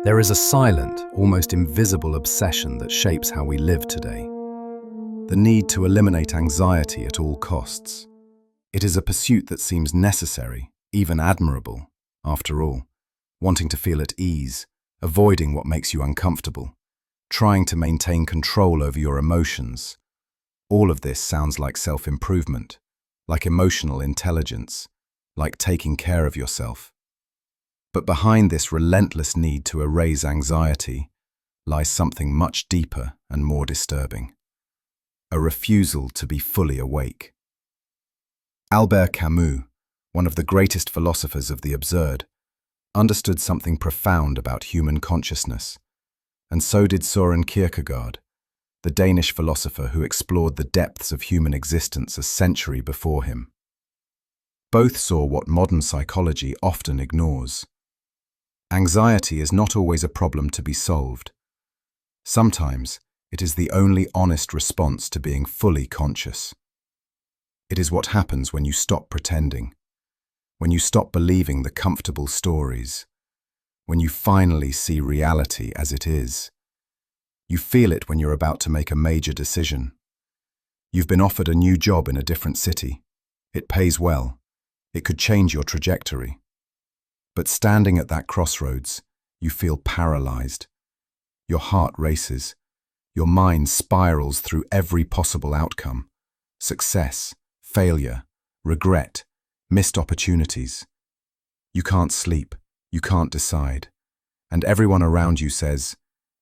There is a silent, almost invisible obsession that shapes how we live today. The need to eliminate anxiety at all costs. It is a pursuit that seems necessary, even admirable, after all, wanting to feel at ease, avoiding what makes you uncomfortable, trying to maintain control over your emotions. All of this sounds like self-improvement, like emotional intelligence, like taking care of yourself. But behind this relentless need to erase anxiety lies something much deeper and more disturbing. A refusal to be fully awake. Albert Camus, one of the greatest philosophers of the absurd, understood something profound about human consciousness, and so did Søren Kierkegaard, the Danish philosopher who explored the depths of human existence a century before him. Both saw what modern psychology often ignores. Anxiety is not always a problem to be solved. Sometimes it is the only honest response to being fully conscious. It is what happens when you stop pretending, when you stop believing the comfortable stories, when you finally see reality as it is. You feel it when you're about to make a major decision. You've been offered a new job in a different city. It pays well. It could change your trajectory. But standing at that crossroads, you feel paralyzed. Your heart races. Your mind spirals through every possible outcome. Success, failure, regret, missed opportunities. You can't sleep. You can't decide. And everyone around you says,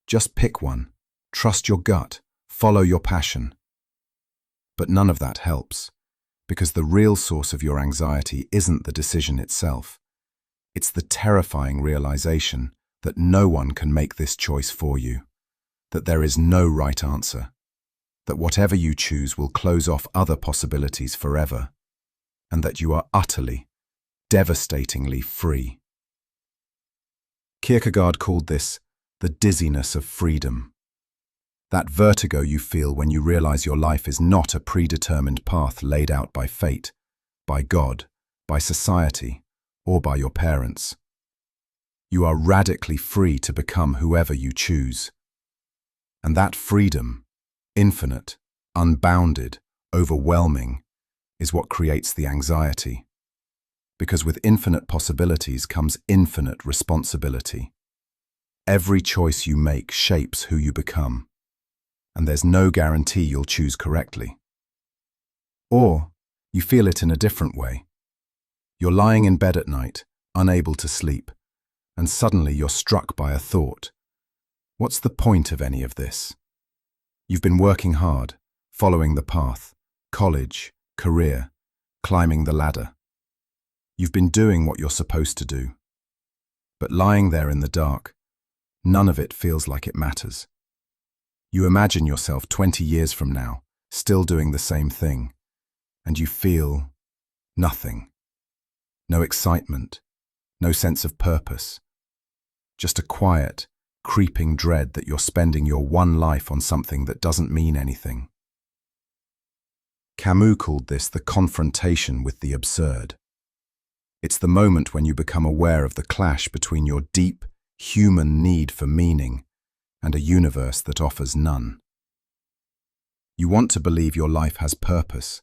just pick one. Trust your gut. Follow your passion. But none of that helps, because the real source of your anxiety isn't the decision itself. It's the terrifying realization that no one can make this choice for you, that there is no right answer, that whatever you choose will close off other possibilities forever, and that you are utterly, devastatingly free. Kierkegaard called this the dizziness of freedom. That vertigo you feel when you realize your life is not a predetermined path laid out by fate, by God, by society, or by your parents. You are radically free to become whoever you choose. And that freedom, infinite, unbounded, overwhelming, is what creates the anxiety. Because with infinite possibilities comes infinite responsibility. Every choice you make shapes who you become, and there's no guarantee you'll choose correctly. Or you feel it in a different way. You're lying in bed at night, unable to sleep, and suddenly you're struck by a thought. What's the point of any of this? You've been working hard, following the path, college, career, climbing the ladder. You've been doing what you're supposed to do. But lying there in the dark, none of it feels like it matters. You imagine yourself 20 years from now, still doing the same thing, and you feel nothing. No excitement, no sense of purpose. Just a quiet, creeping dread that you're spending your one life on something that doesn't mean anything. Camus called this the confrontation with the absurd. It's the moment when you become aware of the clash between your deep, human need for meaning and a universe that offers none. You want to believe your life has purpose.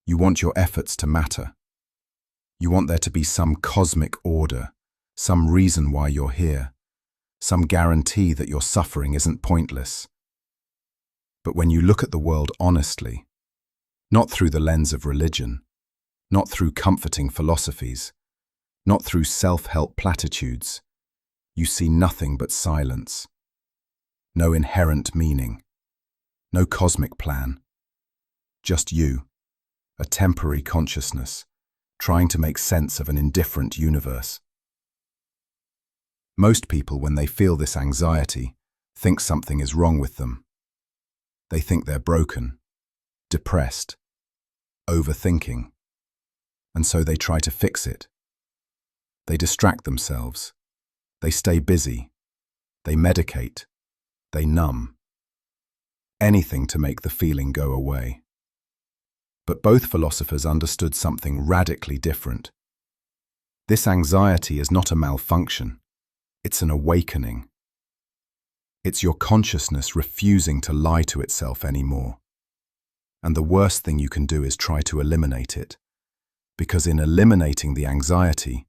You want your efforts to matter. You want there to be some cosmic order, some reason why you're here, some guarantee that your suffering isn't pointless. But when you look at the world honestly, not through the lens of religion, not through comforting philosophies, not through self-help platitudes, you see nothing but silence. No inherent meaning, no cosmic plan. Just you, a temporary consciousness, trying to make sense of an indifferent universe. Most people, when they feel this anxiety, think something is wrong with them. They think they're broken, depressed, overthinking, and so they try to fix it. They distract themselves. They stay busy. They medicate. They numb. Anything to make the feeling go away. But both philosophers understood something radically different. This anxiety is not a malfunction. It's an awakening. It's your consciousness refusing to lie to itself anymore. And the worst thing you can do is try to eliminate it, because in eliminating the anxiety,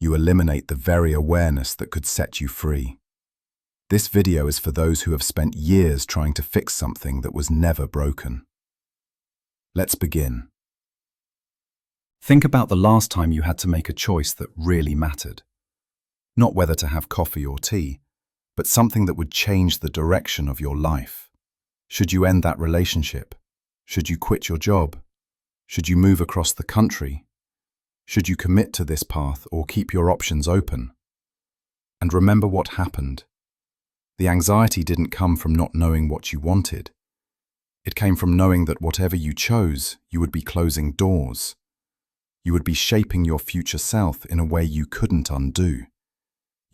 you eliminate the very awareness that could set you free. This video is for those who have spent years trying to fix something that was never broken. Let's begin. Think about the last time you had to make a choice that really mattered. Not whether to have coffee or tea, but something that would change the direction of your life. Should you end that relationship? Should you quit your job? Should you move across the country? Should you commit to this path or keep your options open? And remember what happened. The anxiety didn't come from not knowing what you wanted. It came from knowing that whatever you chose, you would be closing doors. You would be shaping your future self in a way you couldn't undo.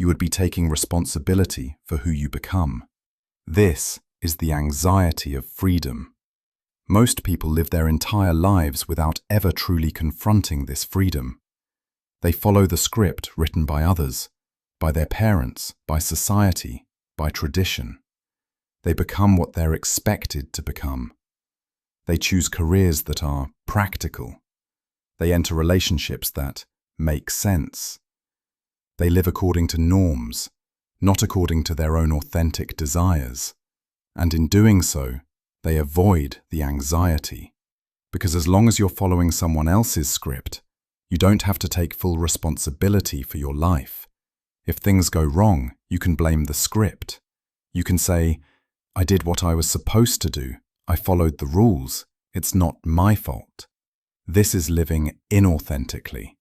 You would be taking responsibility for who you become. This is the anxiety of freedom. Most people live their entire lives without ever truly confronting this freedom. They follow the script written by others, by their parents, by society, by tradition. They become what they're expected to become. They choose careers that are practical. They enter relationships that make sense. They live according to norms, not according to their own authentic desires. And in doing so, they avoid the anxiety. Because as long as you're following someone else's script, you don't have to take full responsibility for your life. If things go wrong, you can blame the script. You can say, I did what I was supposed to do. I followed the rules. It's not my fault. This is living inauthentically.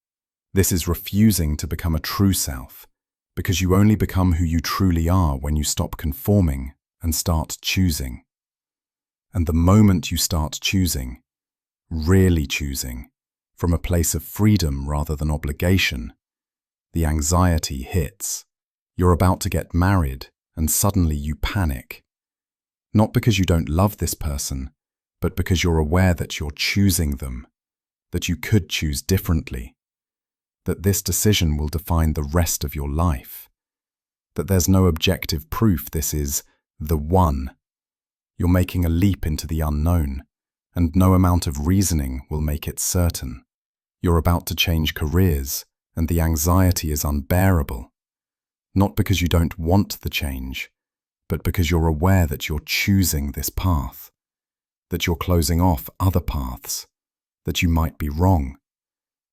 This is refusing to become a true self, because you only become who you truly are when you stop conforming and start choosing. And the moment you start choosing, really choosing, from a place of freedom rather than obligation, the anxiety hits. You're about to get married and suddenly you panic. Not because you don't love this person, but because you're aware that you're choosing them, that you could choose differently, that this decision will define the rest of your life, that there's no objective proof this is the one. You're making a leap into the unknown, and no amount of reasoning will make it certain. You're about to change careers, and the anxiety is unbearable. Not because you don't want the change, but because you're aware that you're choosing this path, that you're closing off other paths, that you might be wrong,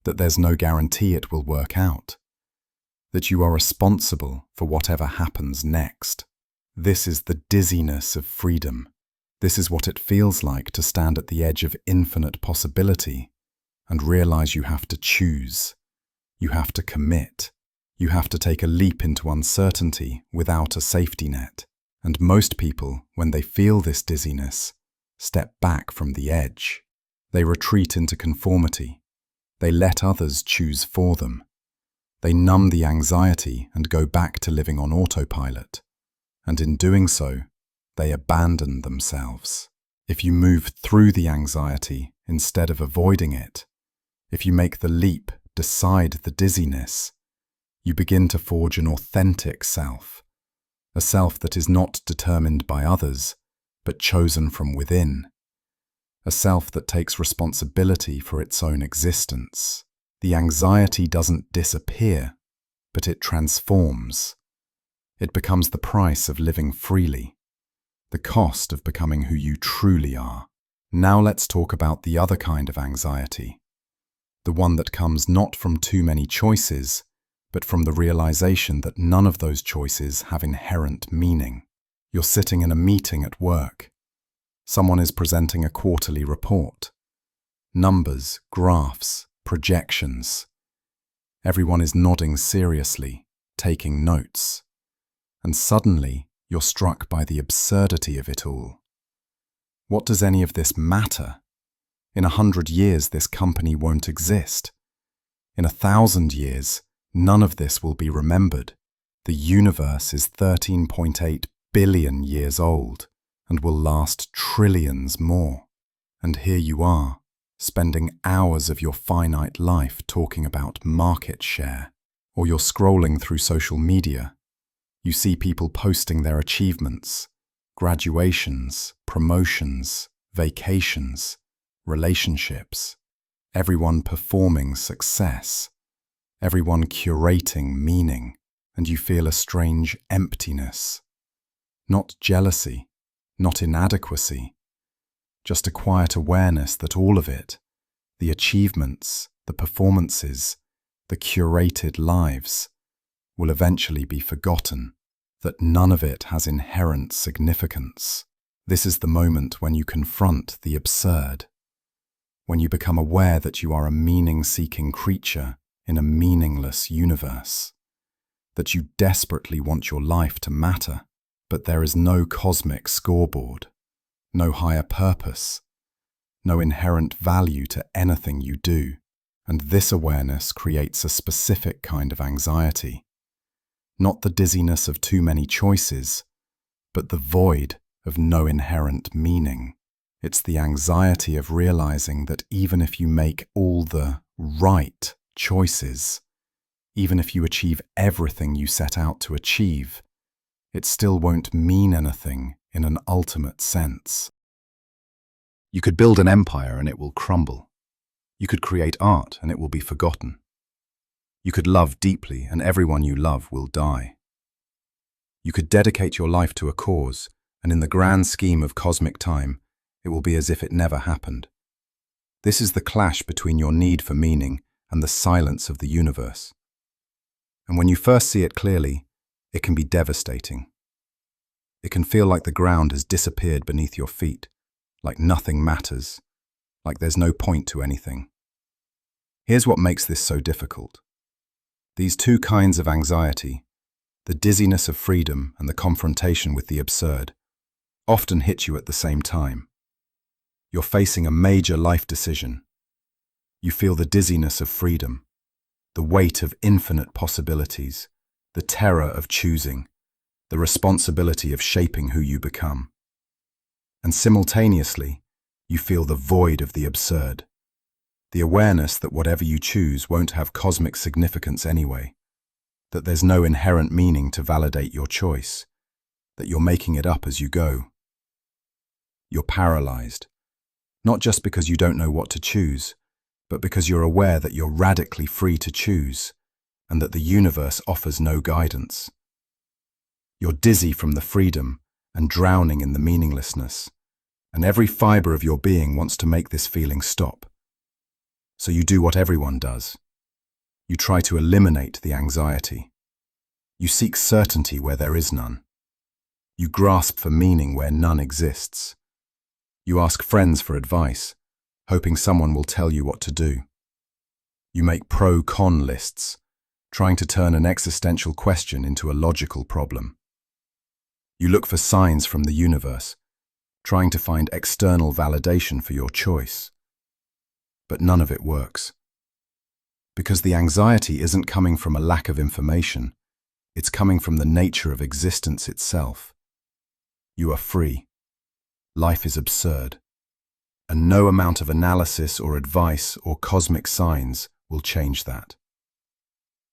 that there's no guarantee it will work out, that you are responsible for whatever happens next. This is the dizziness of freedom. This is what it feels like to stand at the edge of infinite possibility and realize you have to choose. You have to commit. You have to take a leap into uncertainty without a safety net. And most people, when they feel this dizziness, step back from the edge. They retreat into conformity. They let others choose for them. They numb the anxiety and go back to living on autopilot. And in doing so, they abandon themselves. If you move through the anxiety instead of avoiding it, if you make the leap, decide the dizziness, you begin to forge an authentic self, a self that is not determined by others, but chosen from within, a self that takes responsibility for its own existence. The anxiety doesn't disappear, but it transforms. It becomes the price of living freely, the cost of becoming who you truly are. Now let's talk about the other kind of anxiety, the one that comes not from too many choices, but from the realization that none of those choices have inherent meaning. You're sitting in a meeting at work. Someone is presenting a quarterly report. Numbers, graphs, projections. Everyone is nodding seriously, taking notes. And suddenly, you're struck by the absurdity of it all. What does any of this matter? In 100 years, this company won't exist. In 1,000 years, none of this will be remembered. The universe is 13.8 billion years old and will last trillions more. And here you are, spending hours of your finite life talking about market share, or you're scrolling through social media, You see people posting their achievements, graduations, promotions, vacations, relationships, everyone performing success, everyone curating meaning, and you feel a strange emptiness. Not jealousy, not inadequacy, just a quiet awareness that all of it, the achievements, the performances, the curated lives, will eventually be forgotten, that none of it has inherent significance. This is the moment when you confront the absurd, when you become aware that you are a meaning-seeking creature in a meaningless universe, that you desperately want your life to matter, but there is no cosmic scoreboard, no higher purpose, no inherent value to anything you do, and this awareness creates a specific kind of anxiety. Not the dizziness of too many choices, but the void of no inherent meaning. It's the anxiety of realizing that even if you make all the right choices, even if you achieve everything you set out to achieve, it still won't mean anything in an ultimate sense. You could build an empire and it will crumble. You could create art and it will be forgotten. You could love deeply and everyone you love will die. You could dedicate your life to a cause, and in the grand scheme of cosmic time, it will be as if it never happened. This is the clash between your need for meaning and the silence of the universe. And when you first see it clearly, it can be devastating. It can feel like the ground has disappeared beneath your feet, like nothing matters, like there's no point to anything. Here's what makes this so difficult. These two kinds of anxiety, the dizziness of freedom and the confrontation with the absurd, often hit you at the same time. You're facing a major life decision. You feel the dizziness of freedom, the weight of infinite possibilities, the terror of choosing, the responsibility of shaping who you become. And simultaneously, you feel the void of the absurd, the awareness that whatever you choose won't have cosmic significance anyway, that there's no inherent meaning to validate your choice, that you're making it up as you go. You're paralyzed, not just because you don't know what to choose, but because you're aware that you're radically free to choose, and that the universe offers no guidance. You're dizzy from the freedom and drowning in the meaninglessness, and every fiber of your being wants to make this feeling stop. So you do what everyone does. You try to eliminate the anxiety. You seek certainty where there is none. You grasp for meaning where none exists. You ask friends for advice, hoping someone will tell you what to do. You make pro-con lists, trying to turn an existential question into a logical problem. You look for signs from the universe, trying to find external validation for your choice. But none of it works. Because the anxiety isn't coming from a lack of information, it's coming from the nature of existence itself. You are free. Life is absurd. And no amount of analysis or advice or cosmic signs will change that.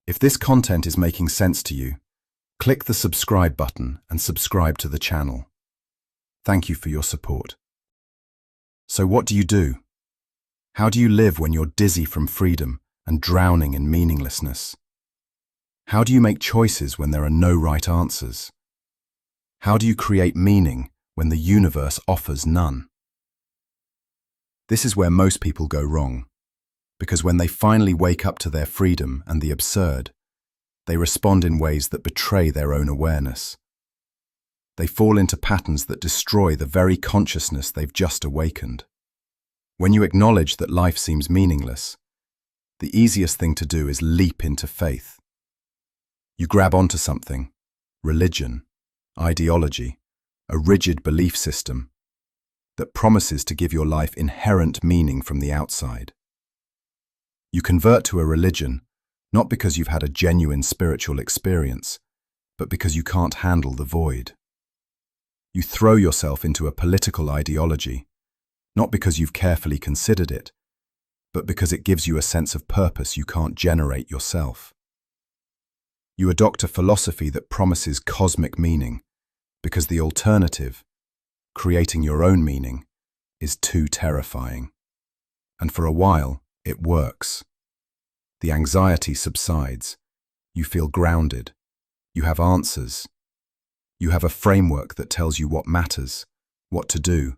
If this content is making sense to you, click the subscribe button and subscribe to the channel. Thank you for your support. So what do you do? How do you live when you're dizzy from freedom and drowning in meaninglessness? How do you make choices when there are no right answers? How do you create meaning when the universe offers none? This is where most people go wrong, because when they finally wake up to their freedom and the absurd, they respond in ways that betray their own awareness. They fall into patterns that destroy the very consciousness they've just awakened. When you acknowledge that life seems meaningless, the easiest thing to do is leap into faith. You grab onto something, religion, ideology, a rigid belief system, that promises to give your life inherent meaning from the outside. You convert to a religion, not because you've had a genuine spiritual experience, but because you can't handle the void. You throw yourself into a political ideology, not because you've carefully considered it, but because it gives you a sense of purpose you can't generate yourself. You adopt a philosophy that promises cosmic meaning because the alternative, creating your own meaning, is too terrifying. And for a while, it works. The anxiety subsides. You feel grounded. You have answers. You have a framework that tells you what matters, what to do,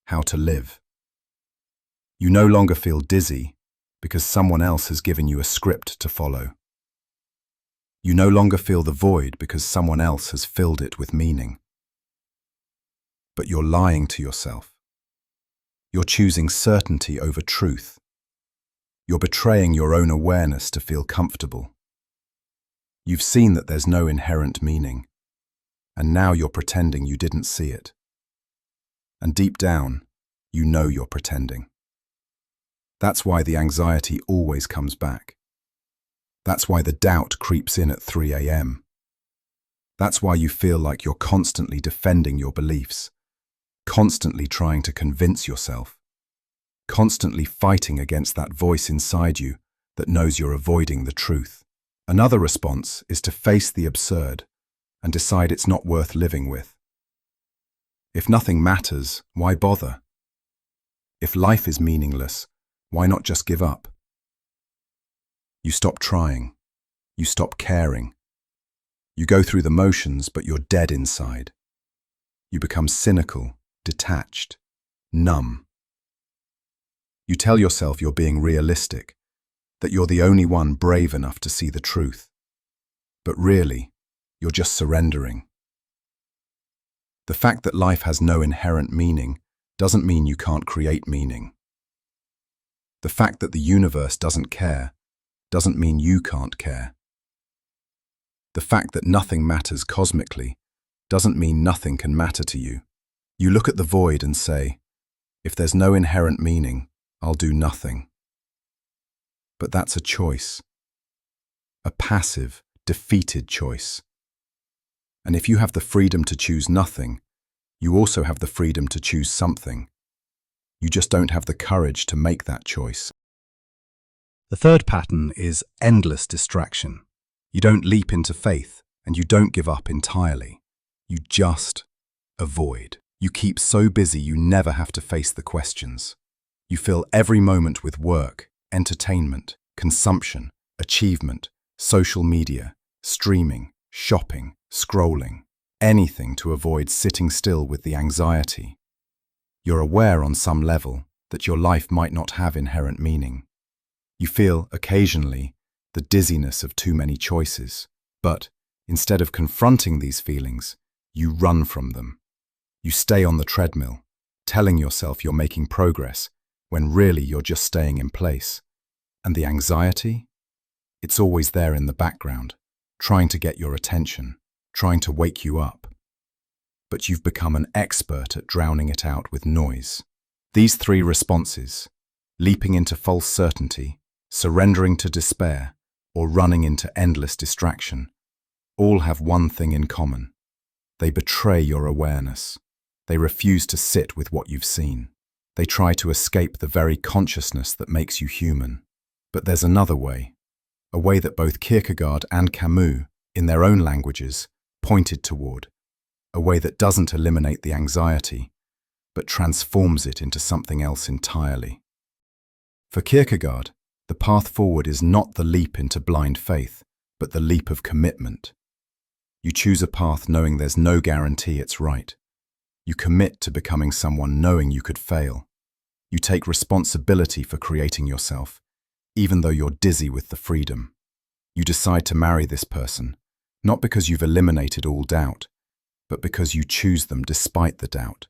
how to live. You no longer feel dizzy because someone else has given you a script to follow. You no longer feel the void because someone else has filled it with meaning. But you're lying to yourself. You're choosing certainty over truth. You're betraying your own awareness to feel comfortable. You've seen that there's no inherent meaning, and now you're pretending you didn't see it. And deep down, you know you're pretending. That's why the anxiety always comes back. That's why the doubt creeps in at 3 a.m. That's why you feel like you're constantly defending your beliefs, constantly trying to convince yourself, constantly fighting against that voice inside you that knows you're avoiding the truth. Another response is to face the absurd and decide it's not worth living with. If nothing matters, why bother? If life is meaningless, why not just give up? You stop trying. You stop caring. You go through the motions, but you're dead inside. You become cynical, detached, numb. You tell yourself you're being realistic, that you're the only one brave enough to see the truth. But really, you're just surrendering. The fact that life has no inherent meaning doesn't mean you can't create meaning. The fact that the universe doesn't care doesn't mean you can't care. The fact that nothing matters cosmically doesn't mean nothing can matter to you. You look at the void and say, if there's no inherent meaning, I'll do nothing. But that's a choice. A passive, defeated choice. And if you have the freedom to choose nothing, you also have the freedom to choose something. You just don't have the courage to make that choice. The third pattern is endless distraction. You don't leap into faith, and you don't give up entirely. You just avoid. You keep so busy you never have to face the questions. You fill every moment with work, entertainment, consumption, achievement, social media, streaming, shopping, scrolling, anything to avoid sitting still with the anxiety. You're aware on some level that your life might not have inherent meaning. You feel, occasionally, the dizziness of too many choices. But, instead of confronting these feelings, you run from them. You stay on the treadmill, telling yourself you're making progress, when really you're just staying in place. And the anxiety? It's always there in the background, trying to get your attention, trying to wake you up. But you've become an expert at drowning it out with noise. These three responses, leaping into false certainty, surrendering to despair, or running into endless distraction, all have one thing in common. They betray your awareness. They refuse to sit with what you've seen. They try to escape the very consciousness that makes you human. But there's another way, a way that both Kierkegaard and Camus, in their own languages, pointed toward, a way that doesn't eliminate the anxiety, but transforms it into something else entirely. For Kierkegaard, the path forward is not the leap into blind faith, but the leap of commitment. You choose a path knowing there's no guarantee it's right. You commit to becoming someone knowing you could fail. You take responsibility for creating yourself, even though you're dizzy with the freedom. You decide to marry this person, not because you've eliminated all doubt, but because you choose them despite the doubt.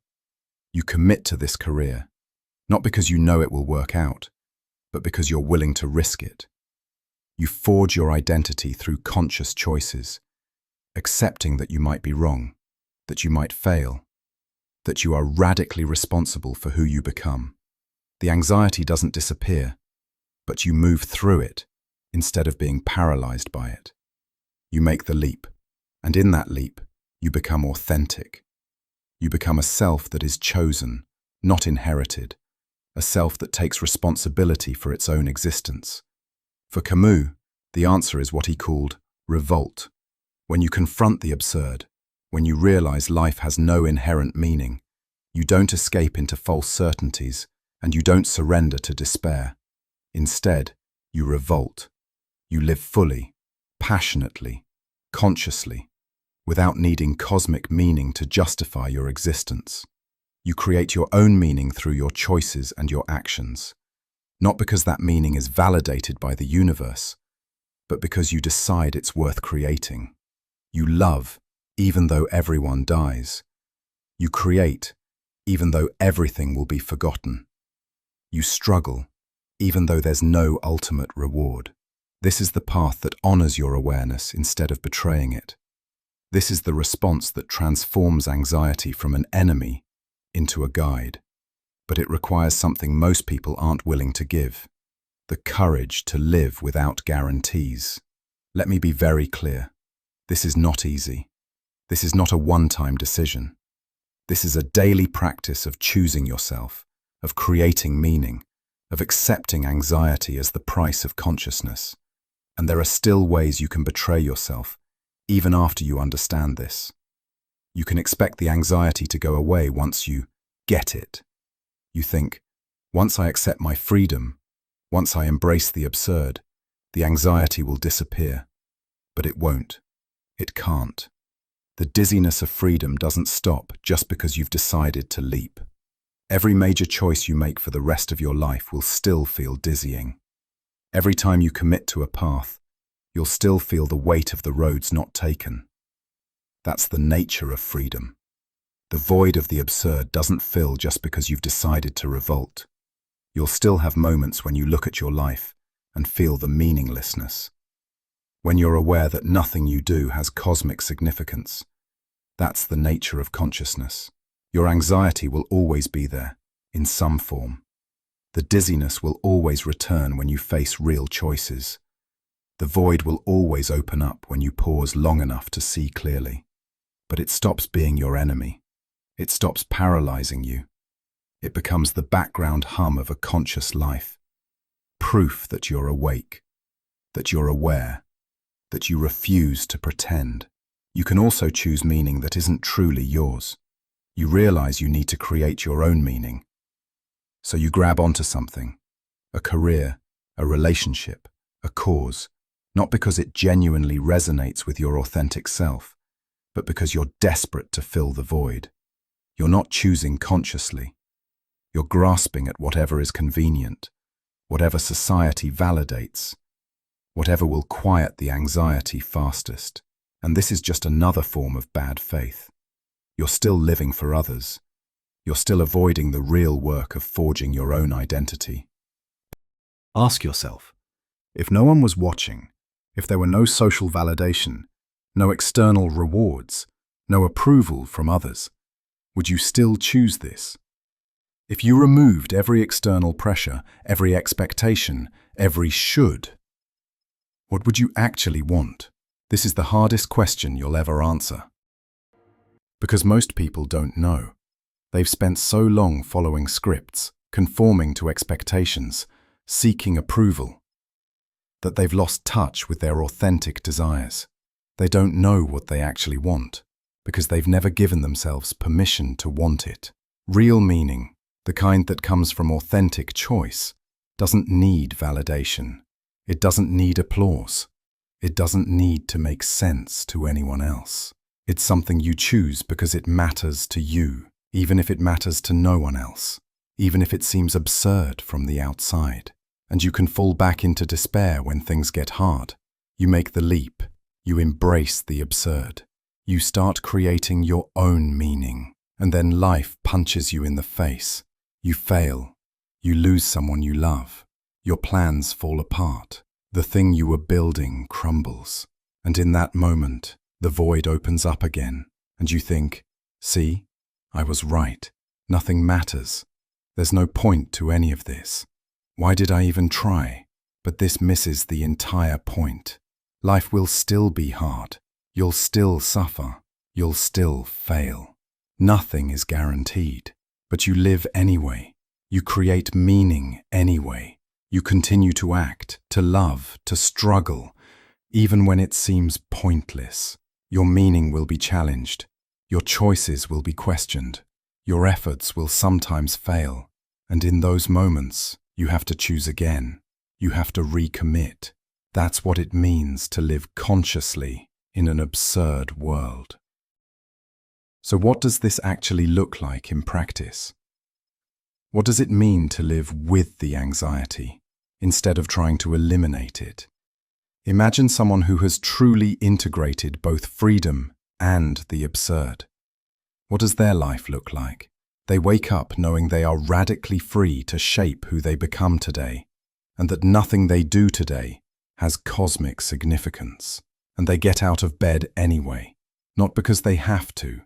You commit to this career, not because you know it will work out, but because you're willing to risk it. You forge your identity through conscious choices, accepting that you might be wrong, that you might fail, that you are radically responsible for who you become. The anxiety doesn't disappear, but you move through it instead of being paralyzed by it. You make the leap, and in that leap, you become authentic. You become a self that is chosen, not inherited, a self that takes responsibility for its own existence. For Camus, the answer is what he called revolt. When you confront the absurd, when you realize life has no inherent meaning, you don't escape into false certainties and you don't surrender to despair. Instead, you revolt. You live fully, passionately, consciously, without needing cosmic meaning to justify your existence. You create your own meaning through your choices and your actions, not because that meaning is validated by the universe, but because you decide it's worth creating. You love, even though everyone dies. You create, even though everything will be forgotten. You struggle, even though there's no ultimate reward. This is the path that honors your awareness instead of betraying it. This is the response that transforms anxiety from an enemy into a guide. But it requires something most people aren't willing to give: the courage to live without guarantees. Let me be very clear. This is not easy. This is not a one-time decision. This is a daily practice of choosing yourself, of creating meaning, of accepting anxiety as the price of consciousness. And there are still ways you can betray yourself, even after you understand this. You can expect the anxiety to go away once you get it. You think, once I accept my freedom, once I embrace the absurd, the anxiety will disappear. But it won't. It can't. The dizziness of freedom doesn't stop just because you've decided to leap. Every major choice you make for the rest of your life will still feel dizzying. Every time you commit to a path, you'll still feel the weight of the roads not taken. That's the nature of freedom. The void of the absurd doesn't fill just because you've decided to revolt. You'll still have moments when you look at your life and feel the meaninglessness. When you're aware that nothing you do has cosmic significance. That's the nature of consciousness. Your anxiety will always be there, in some form. The dizziness will always return when you face real choices. The void will always open up when you pause long enough to see clearly. But it stops being your enemy. It stops paralyzing you. It becomes the background hum of a conscious life. Proof that you're awake, that you're aware, that you refuse to pretend. You can also choose meaning that isn't truly yours. You realize you need to create your own meaning. So you grab onto something, a career, a relationship, a cause, not because it genuinely resonates with your authentic self, but because you're desperate to fill the void. You're not choosing consciously. You're grasping at whatever is convenient, whatever society validates, whatever will quiet the anxiety fastest. And this is just another form of bad faith. You're still living for others. You're still avoiding the real work of forging your own identity. Ask yourself, if no one was watching, if there were no social validation, no external rewards, no approval from others, would you still choose this? If you removed every external pressure, every expectation, every should, what would you actually want? This is the hardest question you'll ever answer. Because most people don't know. They've spent so long following scripts, conforming to expectations, seeking approval, that they've lost touch with their authentic desires. They don't know what they actually want, because they've never given themselves permission to want it. Real meaning, the kind that comes from authentic choice, doesn't need validation. It doesn't need applause. It doesn't need to make sense to anyone else. It's something you choose because it matters to you, even if it matters to no one else, even if it seems absurd from the outside. And you can fall back into despair when things get hard. You make the leap. You embrace the absurd. You start creating your own meaning, and then life punches you in the face. You fail. You lose someone you love. Your plans fall apart. The thing you were building crumbles. And in that moment, the void opens up again, and you think, see, I was right. Nothing matters. There's no point to any of this. Why did I even try? But this misses the entire point. Life will still be hard. You'll still suffer. You'll still fail. Nothing is guaranteed. But you live anyway. You create meaning anyway. You continue to act, to love, to struggle, even when it seems pointless. Your meaning will be challenged. Your choices will be questioned. Your efforts will sometimes fail. And in those moments, you have to choose again. You have to recommit. That's what it means to live consciously in an absurd world. So what does this actually look like in practice? What does it mean to live with the anxiety instead of trying to eliminate it? Imagine someone who has truly integrated both freedom and the absurd. What does their life look like? They wake up knowing they are radically free to shape who they become today, and that nothing they do today has cosmic significance. And they get out of bed anyway, not because they have to,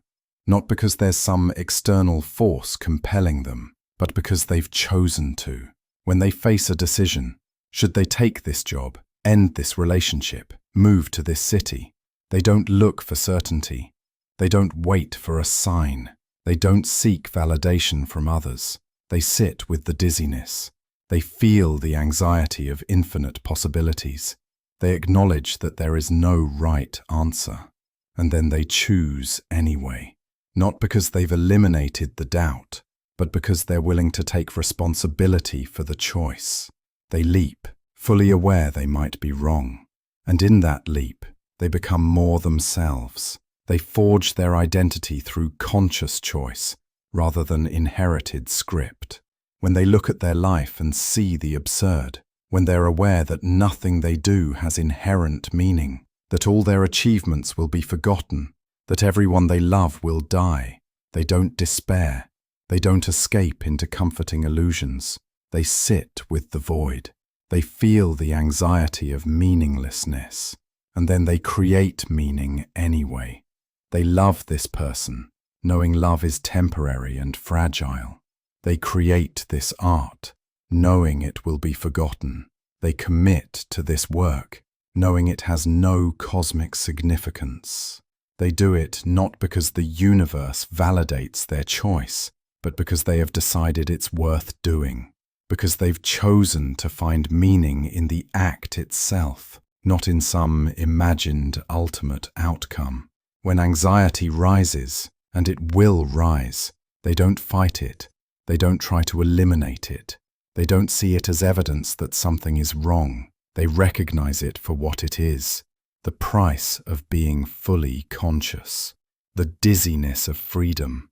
not because there's some external force compelling them, but because they've chosen to. When they face a decision, should they take this job, end this relationship, move to this city, they don't look for certainty. They don't wait for a sign. They don't seek validation from others. They sit with the dizziness. They feel the anxiety of infinite possibilities. They acknowledge that there is no right answer. And then they choose anyway. Not because they've eliminated the doubt, but because they're willing to take responsibility for the choice. They leap, fully aware they might be wrong. And in that leap, they become more themselves. They forge their identity through conscious choice rather than inherited script. When they look at their life and see the absurd, when they're aware that nothing they do has inherent meaning, that all their achievements will be forgotten, that everyone they love will die, they don't despair. They don't escape into comforting illusions. They sit with the void. They feel the anxiety of meaninglessness, and then they create meaning anyway. They love this person, knowing love is temporary and fragile. They create this art, knowing it will be forgotten. They commit to this work, knowing it has no cosmic significance. They do it not because the universe validates their choice, but because they have decided it's worth doing, because they've chosen to find meaning in the act itself, not in some imagined ultimate outcome. When anxiety rises, and it will rise, they don't fight it. They don't try to eliminate it. They don't see it as evidence that something is wrong. They recognize it for what it is, the price of being fully conscious, the dizziness of freedom,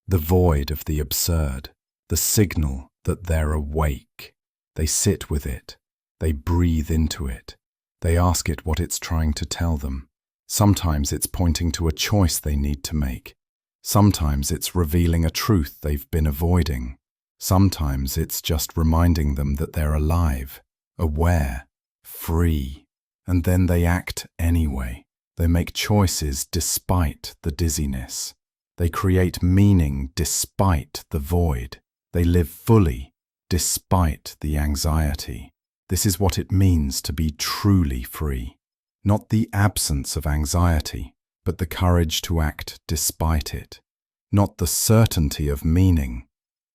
the void of the absurd, the signal that they're awake. They sit with it. They breathe into it. They ask it what it's trying to tell them. Sometimes it's pointing to a choice they need to make. Sometimes it's revealing a truth they've been avoiding. Sometimes it's just reminding them that they're alive, aware, free. And then they act anyway. They make choices despite the dizziness. They create meaning despite the void. They live fully despite the anxiety. This is what it means to be truly free. Not the absence of anxiety, but the courage to act despite it. Not the certainty of meaning,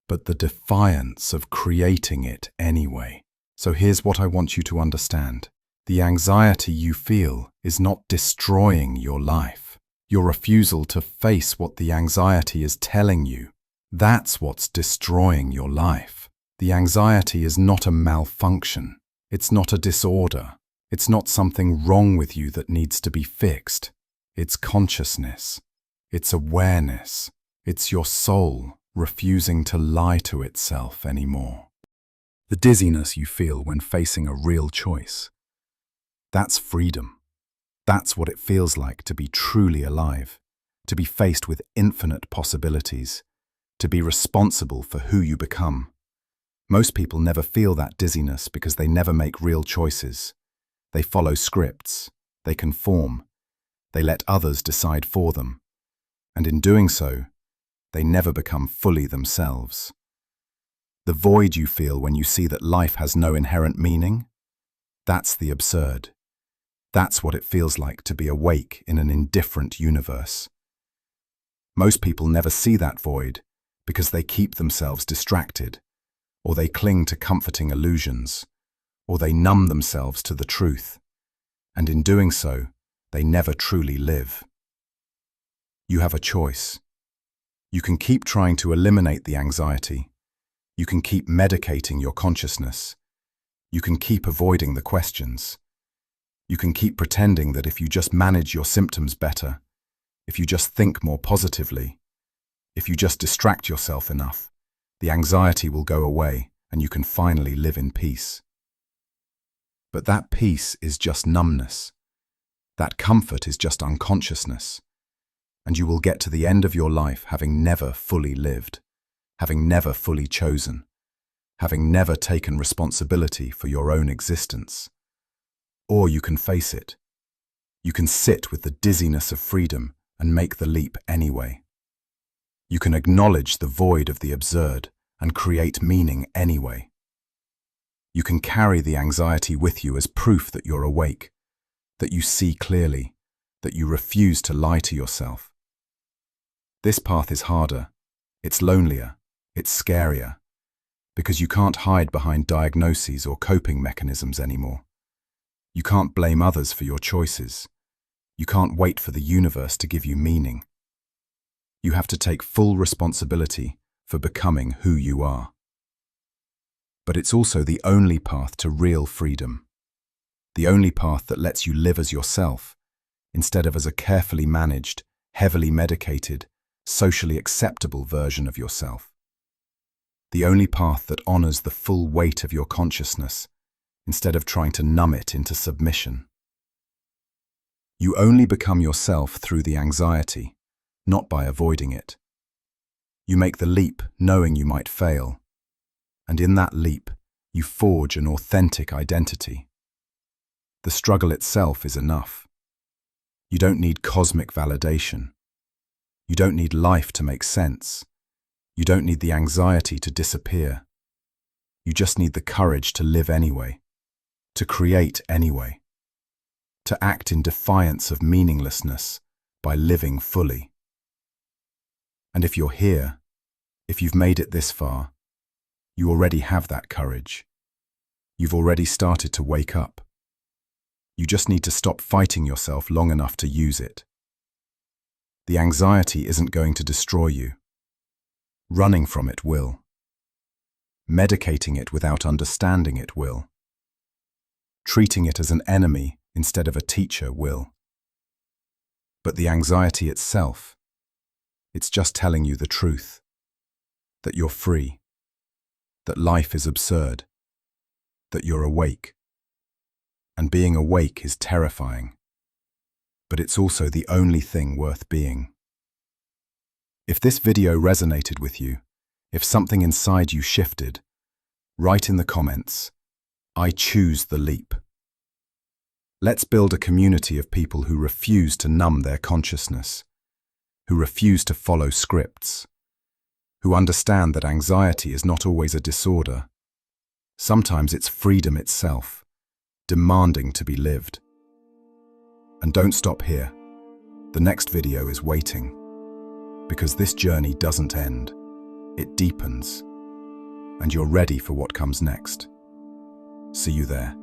but the defiance of creating it anyway. So here's what I want you to understand. The anxiety you feel is not destroying your life. Your refusal to face what the anxiety is telling you, that's what's destroying your life. The anxiety is not a malfunction. It's not a disorder. It's not something wrong with you that needs to be fixed. It's consciousness. It's awareness. It's your soul refusing to lie to itself anymore. The dizziness you feel when facing a real choice. That's freedom. That's what it feels like to be truly alive, to be faced with infinite possibilities, to be responsible for who you become. Most people never feel that dizziness because they never make real choices. They follow scripts, they conform, they let others decide for them, and in doing so, they never become fully themselves. The void you feel when you see that life has no inherent meaning, that's the absurd. That's what it feels like to be awake in an indifferent universe. Most people never see that void because they keep themselves distracted, or they cling to comforting illusions, or they numb themselves to the truth, and in doing so, they never truly live. You have a choice. You can keep trying to eliminate the anxiety. You can keep medicating your consciousness. You can keep avoiding the questions. You can keep pretending that if you just manage your symptoms better, if you just think more positively, if you just distract yourself enough, the anxiety will go away and you can finally live in peace. But that peace is just numbness. That comfort is just unconsciousness. And you will get to the end of your life having never fully lived, having never fully chosen, having never taken responsibility for your own existence. Or you can face it. You can sit with the dizziness of freedom and make the leap anyway. You can acknowledge the void of the absurd and create meaning anyway. You can carry the anxiety with you as proof that you're awake, that you see clearly, that you refuse to lie to yourself. This path is harder, it's lonelier, it's scarier, because you can't hide behind diagnoses or coping mechanisms anymore. You can't blame others for your choices. You can't wait for the universe to give you meaning. You have to take full responsibility for becoming who you are. But it's also the only path to real freedom. The only path that lets you live as yourself, instead of as a carefully managed, heavily medicated, socially acceptable version of yourself. The only path that honors the full weight of your consciousness, instead of trying to numb it into submission. You only become yourself through the anxiety, not by avoiding it. You make the leap knowing you might fail, and in that leap, you forge an authentic identity. The struggle itself is enough. You don't need cosmic validation. You don't need life to make sense. You don't need the anxiety to disappear. You just need the courage to live anyway, to create anyway, to act in defiance of meaninglessness by living fully. And if you're here, if you've made it this far, you already have that courage. You've already started to wake up. You just need to stop fighting yourself long enough to use it. The anxiety isn't going to destroy you. Running from it will. Medicating it without understanding it will. Treating it as an enemy instead of a teacher will. But the anxiety itself, it's just telling you the truth. That you're free. That life is absurd. That you're awake. And being awake is terrifying. But it's also the only thing worth being. If this video resonated with you, if something inside you shifted, write in the comments, I choose the leap. Let's build a community of people who refuse to numb their consciousness, who refuse to follow scripts, who understand that anxiety is not always a disorder. Sometimes it's freedom itself, demanding to be lived. And don't stop here. The next video is waiting. Because this journey doesn't end. It deepens. And you're ready for what comes next. See you there.